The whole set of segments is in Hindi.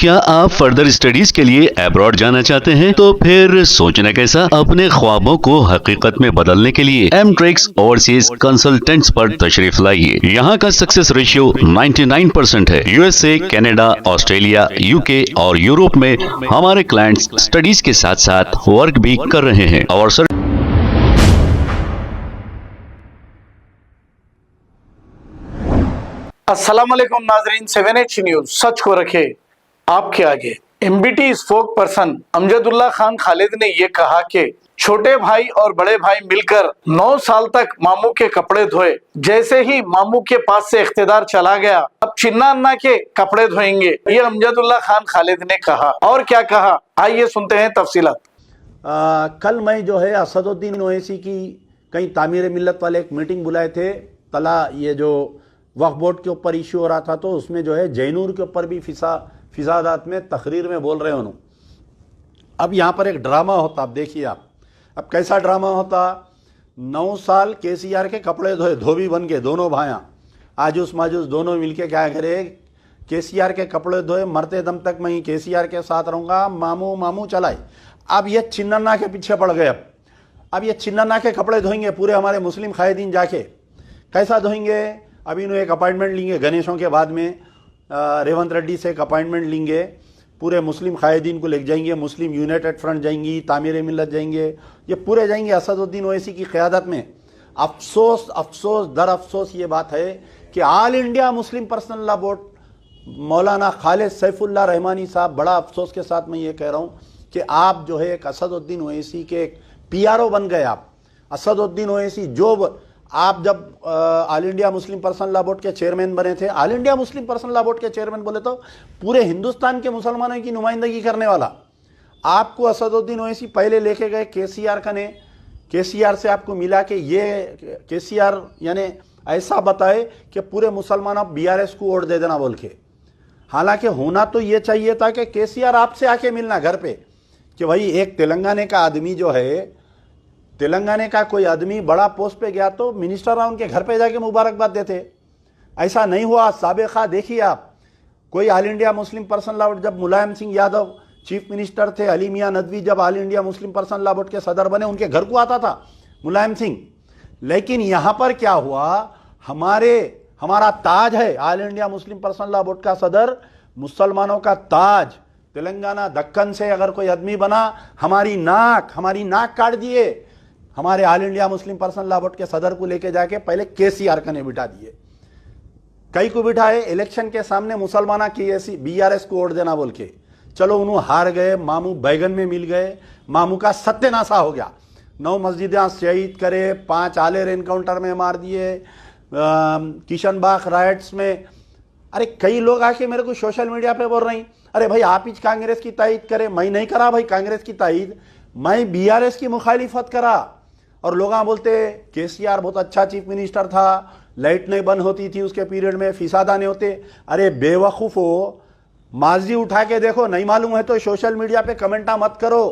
क्या आप फर्दर स्टडीज के लिए अब्रॉड जाना चाहते हैं? तो फिर सोचना कैसा, अपने ख्वाबों को हकीकत में बदलने के लिए एमट्रिक्स ओवरसीज कंसल्टेंट्स पर तशरीफ लाइए। यहाँ का सक्सेस रेशियो 99% है। यूएसए, कनाडा, ऑस्ट्रेलिया, यूके और यूरोप में हमारे क्लाइंट्स स्टडीज के साथ साथ वर्क भी कर रहे हैं और अस्सलाम वालेकुम नाजरीन, 7H न्यूज सच को रखे आपके आगे। MBT spoke person Amjadullah Khan Khalid ने यह कहा कि छोटे भाई और बड़े भाई मिलकर 9 साल तक मामू के कपड़े धोए, जैसे ही मामू के पास से इख्तिदार चला गया अब चिन्ना अन्ना के कपड़े धोएंगे, ये अमजदुल्ला खान खालिद ने कहा। और क्या कहा, आइए सुनते हैं तफसीलात। कल मैं जो है असदुद्दीन ओवैसी की कहीं तामीर मिल्लत वाले एक मीटिंग बुलाए थे। तला ये जो वक्फ बोर्ड के ऊपर इशू हो रहा था, तो उसमें जो है जैनूर के ऊपर भी फिसादात में तकरीर में बोल रहे उन्होंने। अब यहाँ पर एक ड्रामा होता, अब देखिए आप, अब कैसा ड्रामा होता। 9 साल केसीआर के कपड़े धोए, धोबी बन के दोनों भाइयाँ आजूस माजूस दोनों मिलके क्या करे, केसीआर के कपड़े धोए, मरते दम तक मैं केसीआर के साथ रहूँगा, मामू मामू चलाए। अब ये चिन्नन्ना के पीछे पड़ गए। अब ये चिन्नन्ना के कपड़े धोएंगे पूरे हमारे मुस्लिम कायदीन जाके। कैसा धोएंगे? अभी इन्होंने एक अपॉइंटमेंट लेंगे गणेशों के बाद में, रेवंत रेड्डी से एक अपॉइंटमेंट लेंगे, पूरे मुस्लिम कायदीन को ले जाएंगे, मुस्लिम यूनाइटेड फ्रंट जाएंगी, तामीर मिल्लत जाएंगे, ये पूरे जाएंगे असदुद्दीन ओवैसी की क़यादत में। अफसोस अफसोस दर अफसोस ये बात है कि all India Muslim Personal Law board मौलाना खालिद सैफुल्लाह रहमानी साहब, बड़ा अफसोस के साथ मैं ये कह रहा हूँ कि आप जो है एक असदुद्दीन ओवैसी के एक PRO बन गए। आप असदुद्दीन ओवैसी जो आप जब all India Muslim Personal Law board के चेयरमैन बने थे, all India Muslim Personal Law board के चेयरमैन बोले तो पूरे हिंदुस्तान के मुसलमानों की नुमाइंदगी करने वाला आपको असदुद्दीन ओवैसी पहले लेके गए केसीआर कने। केसीआर से आपको मिला कि ये केसीआर यानी ऐसा बताए कि पूरे मुसलमान आप BRS को वोट दे देना बोल के। हालांकि होना तो ये चाहिए था कि केसीआर आपसे आके मिलना घर पे कि भाई एक तेलंगाना का आदमी जो है, तेलंगाना का कोई आदमी बड़ा पोस्ट पे गया तो मिनिस्टर उनके घर पे जाके मुबारकबाद देते। ऐसा नहीं हुआ। साबिक़ा देखिए आप, कोई all India Muslim Personal Law board जब मुलायम सिंह यादव चीफ मिनिस्टर थे, अली मियां नदवी जब all India Muslim Personal Law board के सदर बने, उनके घर को आता था मुलायम सिंह। लेकिन यहाँ पर क्या हुआ, हमारा ताज है all India Muslim Personal Law board का सदर, मुसलमानों का ताज। तेलंगाना दक्कन से अगर कोई आदमी बना, हमारी नाक काट दिए। हमारे all India Muslim Personal Law board के सदर को लेके जाके पहले केसीआर कने बिठा दिए। कई को बिठाए इलेक्शन के सामने, मुसलमाना BRS को वोट देना बोल के। चलो उन्होंने हार गए, मामू बैगन में मिल गए, मामू का सत्यानाशा हो गया। 9 मस्जिदें शहीद करे, 5 आलेर एनकाउंटर में मार दिए, किशनबाग राइट्स में। अरे कई लोग आके मेरे को सोशल मीडिया पे बोल रहे हैं, अरे भाई आप ही कांग्रेस की तायद करे। मैं नहीं करा भाई कांग्रेस की तायद, मैं BRS की मुखालिफत करा। और लोग बोलते केसीआर बहुत अच्छा चीफ मिनिस्टर था, लाइट नहीं बंद होती थी उसके पीरियड में, फिसादा नहीं होते। अरे बेवकूफ़ हो, माजी उठा के देखो, नहीं मालूम है तो सोशल मीडिया पे कमेंटा मत करो।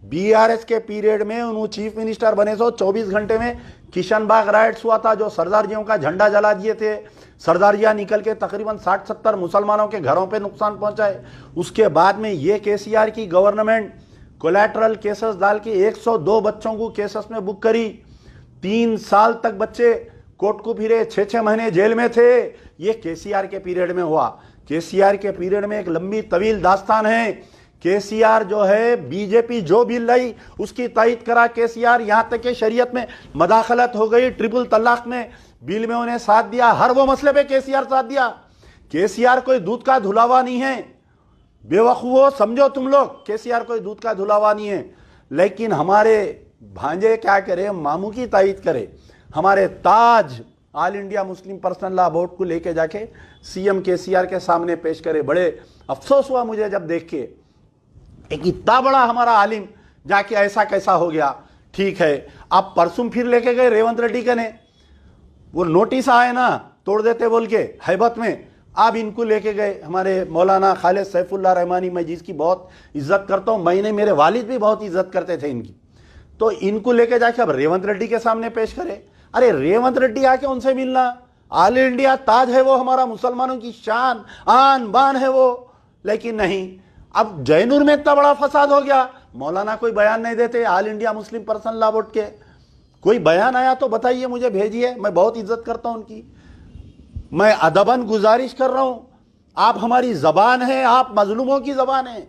BRS के पीरियड में उन्होंने चीफ मिनिस्टर बने तो 24 घंटे में किशनबाग राइट्स हुआ था, जो सरदारजियों का झंडा जला दिए थे। सरदारिया निकल के तकरीबन 60-70 मुसलमानों के घरों पे नुकसान पहुंचाए। उसके बाद में ये केसीआर की गवर्नमेंट कोलैटरल केसेस डाल के 102 बच्चों को केसेस में बुक करी। 3 साल तक बच्चे कोर्ट को फिरे, 6-6 महीने जेल में थे। ये केसीआर के पीरियड में हुआ। केसीआर के पीरियड में एक लंबी तवील दास्तान है। केसीआर जो है, बीजेपी जो बिल लाई उसकी तायद करा केसीआर। यहाँ तक कि शरीयत में मदाखलत हो गई, ट्रिपल तलाक में बिल में उन्हें साथ दिया। हर वो मसले पे केसीआर साथ दिया। केसीआर कोई दूध का धुलावा नहीं है, बेवकूफो समझो तुम लोग, केसीआर कोई दूध का धुलावा नहीं है। लेकिन हमारे भांजे क्या करे, मामू की तायद करे। हमारे ताज All India Muslim Personal Law Board को लेके जाके CM केसीआर के सामने पेश करे। बड़े अफसोस हुआ मुझे जब देख के, एक इतना बड़ा हमारा आलिम जाके ऐसा कैसा हो गया। ठीक है, आप परसों फिर लेके गए रेवंत रेड्डी के ने, वो नोटिस आए ना तोड़ देते बोल के हैबत में, आप इनको लेके गए हमारे मौलाना खालिद सैफुल्लाह रहमानी, मैं जिसकी बहुत इज्जत करता हूँ, मैंने मेरे वालिद भी बहुत इज्जत करते थे इनकी, तो इनको लेके जाके अब रेवंत रेड्डी के सामने पेश करे। अरे रेवंत रेड्डी आके उनसे मिलना, ऑल इंडिया ताज है वो, हमारा मुसलमानों की शान आन बान है वो, लेकिन नहीं, अब जयनूर में इतना बड़ा फसाद हो गया, मौलाना कोई बयान नहीं देते, all India Muslim Personal Law board के कोई बयान आया तो बताइए, मुझे भेजिए, मैं बहुत इज्जत करता हूं उनकी। मैं अदबन गुजारिश कर रहा हूं, आप हमारी जबान है, आप मजलूमों की जबान है,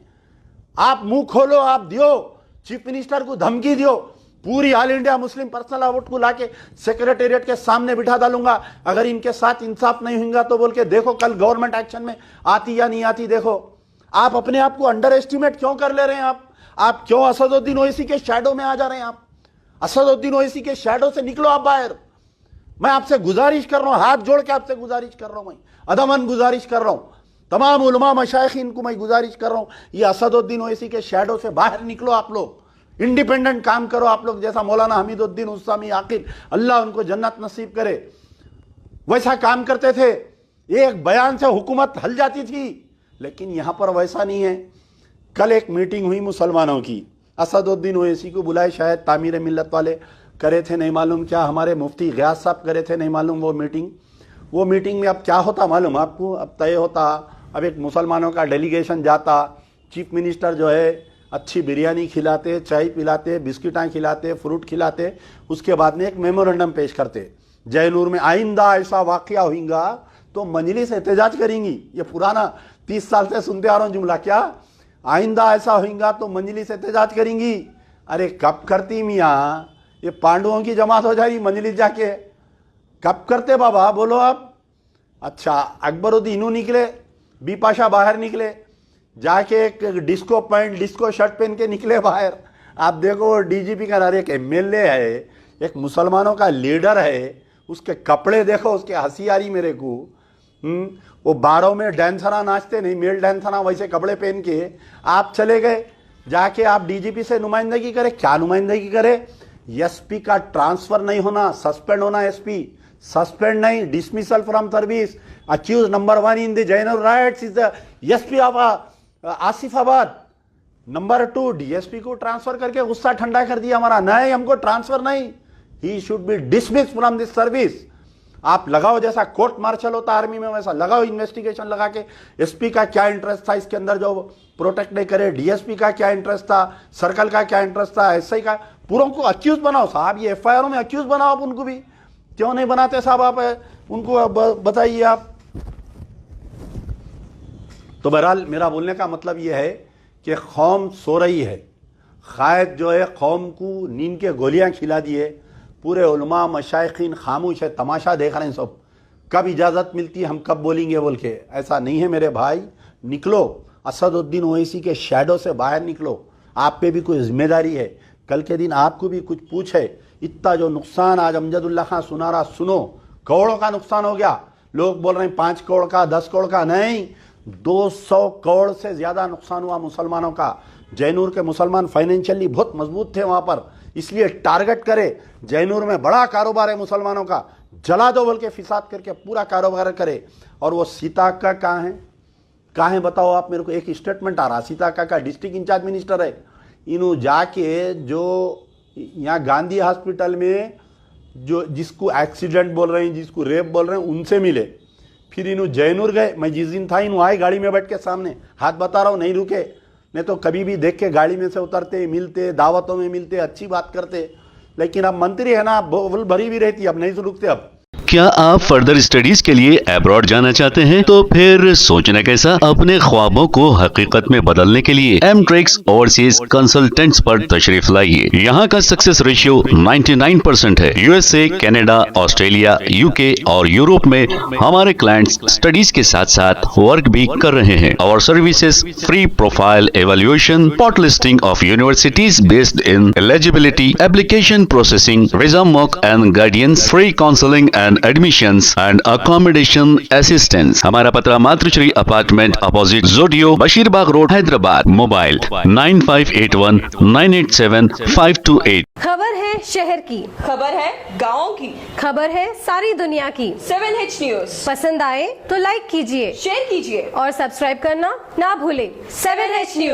आप मुंह खोलो, आप दियो, चीफ मिनिस्टर को धमकी दियो, पूरी all India Muslim Personal Law Board को लाके सेक्रेटेरिएट के सामने बिठा डालूंगा, अगर इनके साथ इंसाफ नहीं होगा तो बोल के देखो कल गवर्नमेंट एक्शन में आती या नहीं आती। देखो आप अपने आप को अंडर एस्टिमेट क्यों कर ले रहे हैं? आप क्यों असदुद्दीन ओवैसी के शैडो में आ जा रहे हैं? आप असदुद्दीन ओवैसी के शैडो से निकलो आप बाहर। मैं आपसे गुजारिश कर रहा हूं, हाथ जोड़ के आपसे गुजारिश कर रहा हूं, मैं अदमन गुजारिश कर रहा हूं, तमाम उलमा मशाइखीन को मैं गुजारिश कर रहा हूं, ये असदुद्दीन ओवैसी के शैडो से बाहर निकलो आप लोग, इंडिपेंडेंट काम करो आप लोग, जैसा मौलाना हमीदुद्दीन उस्सामी आखिर अल्लाह उनको जन्नत नसीब करे वैसा काम करते थे। एक बयान से हुकूमत हल जाती थी, लेकिन यहां पर वैसा नहीं है। कल एक मीटिंग हुई मुसलमानों की, असदुद्दीन ओवैसी को बुलाए, शायद तामीर मिल्लत वाले करे थे, नहीं मालूम क्या हमारे मुफ्ती गयास साहब करे थे, नहीं मालूम। वो मीटिंग में अब क्या होता मालूम आपको? अब तय होता, अब एक मुसलमानों का डेलीगेशन जाता, चीफ मिनिस्टर जो है अच्छी बिरयानी खिलाते, चाय पिलाते, बिस्किटां खिलाते, फ्रूट खिलाते, उसके बाद में एक मेमोरेंडम पेश करते, जयनूर में आइंदा ऐसा वाकया होगा तो मजलिस एहतजाज करेंगी। ये पुराना 30 साल से सुनते आ रहा हूँ जुमला, क्या आइंदा ऐसा होगा तो मजलिस एहतजाज करेंगी। अरे कब करती मियाँ, ये पांडवों की जमात हो जाएगी मजलिस जाके, कब करते बाबा बोलो आप? अच्छा अकबरुद्दीन निकले, बिपाशा बाहर निकले, जाके एक डिस्को पैंट डिस्को शर्ट पहन के निकले बाहर। आप देखो डीजीपी का एक एमएलए है, एक मुसलमानों का लीडर है, उसके कपड़े देखो, उसके हंसी आ रही मेरे को। वो बारों में डांसरा नाचते नहीं, मेल डांसरा वैसे कपड़े पहन के आप चले गए, जाके आप डीजीपी से नुमाइंदगी करे। क्या नुमाइंदगी करे? एसपी का ट्रांसफर नहीं होना, सस्पेंड होना, एसपी सस्पेंड नहीं, dismissal from service. Accused number 1 in the general rights is the SP of Asifabad. Number 2 DSP को ट्रांसफर करके गुस्सा ठंडा कर दिया हमारा, नहीं हमको ट्रांसफर नहीं, he should be dismissed from this service. आप लगाओ, जैसा कोर्ट मार्शल होता आर्मी में वैसा लगाओ, इन्वेस्टिगेशन लगा के एसपी का क्या इंटरेस्ट था इसके अंदर जो प्रोटेक्ट नहीं करे, डीएसपी का क्या इंटरेस्ट था, सर्कल का क्या इंटरेस्ट था, एसआई का, पूरों को अक्यूज बनाओ साहब। ये एफआईआर में अक्यूज बनाओ आप उनको भी, क्यों नहीं बनाते साहब आप उनको बताइए आप। तो बहरहाल मेरा बोलने का मतलब यह है कि कौम सो रही है, कायद जो है कौम को नींद के गोलियां खिला दिए, पूरे उलमा मशाइखीन खामोश है, तमाशा देख रहे हैं सब, कब इजाज़त मिलती है हम कब बोलेंगे बोल के। ऐसा नहीं है मेरे भाई, निकलो असदुद्दीन ओवैसी के शैडो से बाहर निकलो, आप पे भी कोई जिम्मेदारी है, कल के दिन आपको भी कुछ पूछे। इतना जो नुकसान आज अमजदुल्ला खां सुना रहा, सुनो करोड़ों का नुकसान हो गया, लोग बोल रहे हैं 5 करोड़ का 10 करोड़ का, नहीं 200 करोड़ से ज्यादा नुकसान हुआ मुसलमानों का। जयनूर के मुसलमान फाइनेंशियली बहुत मजबूत थे वहां पर, इसलिए टारगेट करे, जयनूर में बड़ा कारोबार है मुसलमानों का, जला दो बोल के फिसाद करके पूरा कारोबार करे। और वो सीता का कहाँ है बताओ आप मेरे को? एक स्टेटमेंट आ रहा, सीता का डिस्ट्रिक्ट इंचार्ज मिनिस्टर है, इन्हों जाके जो यहाँ गांधी हॉस्पिटल में जो जिसको एक्सीडेंट बोल रहे हैं, जिसको रेप बोल रहे हैं, उनसे मिले, फिर इन्हों जयनूर गए। मैं जिस दिन था इन्हों आए गाड़ी में बैठ के सामने, हाथ बता रहा हूँ नहीं रुके, नहीं तो कभी भी देख के गाड़ी में से उतरते, मिलते, दावतों में मिलते, अच्छी बात करते, लेकिन अब मंत्री है ना, बोल भरी भी रहती, अब नहीं रुकते। अब क्या आप फर्दर स्टडीज के लिए अब्रॉड जाना चाहते हैं? तो फिर सोचना कैसा, अपने ख्वाबों को हकीकत में बदलने के लिए एमट्रिक्स ओवरसीज कंसल्टेंट्स पर तशरीफ लाइए। यहाँ का सक्सेस रेशियो 99% है। यूएसए, कनाडा, ऑस्ट्रेलिया, यूके और यूरोप में हमारे क्लाइंट्स स्टडीज के साथ साथ वर्क भी कर रहे हैं। और services free profile evaluation, pot listing of universities based in eligibility, application processing, visa mock and guidance, free counselling and admissions and accommodation assistance. हमारा पता मातृश्री अपार्टमेंट अपोजिट जोडियो, बशीरबाग रोड, हैदराबाद। मोबाइल 9581987528। खबर है शहर की, खबर है गाँव की, खबर है सारी दुनिया की। 7H न्यूज पसंद आए तो लाइक कीजिए, शेयर कीजिए और सब्सक्राइब करना ना भूलें। 7H news.